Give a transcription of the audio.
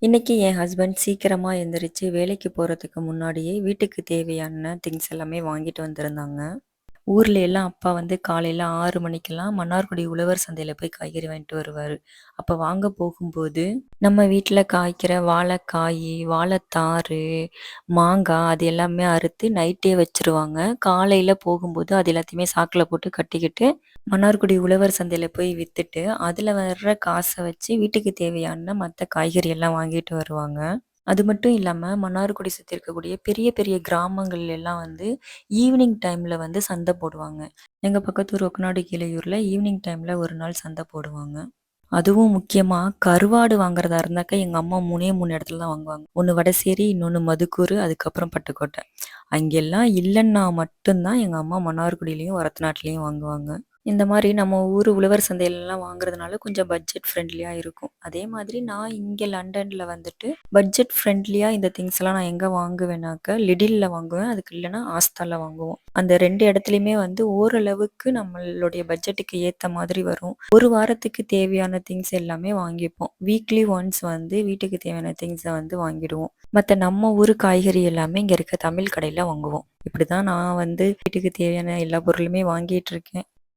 இன்னைக்கு என் ஹஸ்பண்ட் சீக்கிரமா எந்திரிச்சு வேலைக்கு போறதுக்கு முன்னாடியே வீட்டுக்கு தேவையான திங்ஸ் எல்லாமே வாங்கிட்டு வந்திருந்தாங்க. ஊர்ல எல்லாம் அப்பா வந்து காலையில 6 மணிக்கெல்லாம் மன்னார்குடி உழவர் சந்தையில போய் காய்கறி வாங்கிட்டு வருவாரு. அப்ப வாங்க போகும்போது, நம்ம வீட்ல காய்க்கிற வாழைக்காயி, வாழைத்தாரு, மாங்காய் அது எல்லாமே அறுத்து நைட்டே வச்சுருவாங்க. காலையில போகும்போது அது எல்லாத்தையுமே சாக்குல போட்டு கட்டிக்கிட்டு, மன்னார்குடி உழவர் சந்தையில போய் வித்துட்டு, அதுல வர்ற காச வச்சு வீட்டுக்கு தேவையான மத்த காய்கறி எல்லாம் வாங்கிட்டு வருவாங்க. அது மட்டும் இல்லாம, மன்னார்குடி சுத்தி இருக்கக்கூடிய பெரிய பெரிய கிராமங்கள் எல்லாம் வந்து ஈவினிங் டைம்ல வந்து சந்தை போடுவாங்க. எங்க பக்கத்து ஊர் ஒக்கனாடு கீழையூர்ல ஈவினிங் டைம்ல ஒரு நாள் சந்தை போடுவாங்க. அதுவும் முக்கியமா கருவாடு வாங்குறதா இருந்தாக்கா எங்க அம்மா 3 இடத்துல தான் வாங்குவாங்க. ஒண்ணு வடசேரி, இன்னொன்னு மதுக்கூரு, அதுக்கப்புறம் பட்டுக்கோட்டை. அங்கெல்லாம் இல்லன்னா மட்டும் தான் எங்க அம்மா மன்னார்குடியிலயும், ஒரத்தநாட்டுலயும் வாங்குவாங்க. இந்த மாரி நம்ம ஊரு உழவர் சந்தையிலலாம் வாங்குறதுனால கொஞ்சம் பட்ஜெட் ஃப்ரெண்ட்லியா இருக்கும். அதே மாதிரி நான் இங்க லண்டன்ல வந்துட்டு பட்ஜெட் ஃப்ரெண்ட்லியா இந்த திங்ஸ்லாம் நான் எங்க வாங்குவேனாக்கா, லிடில்ல வாங்குவேன். அதுக்கு இல்லன்னா ஆஸ்தால வாங்குவோம். அந்த 2 இடத்துலயுமே வந்து ஓரளவுக்கு நம்மளுடைய பட்ஜெட்டுக்கு ஏத்த மாதிரி வரும். ஒரு வாரத்துக்கு தேவையான திங்ஸ் எல்லாமே வாங்கிப்போம். வீக்லி ஒன்ஸ் வந்து வீட்டுக்கு தேவையான திங்ஸ வந்து வாங்கிடுவோம். மத்த நம்ம ஊரு காய்கறி எல்லாமே இங்க இருக்க தமிழ் கடையில வாங்குவோம். இப்படிதான் நான் வந்து வீட்டுக்கு தேவையான எல்லா பொருளுமே வாங்கிட்டு இருக்கேன்.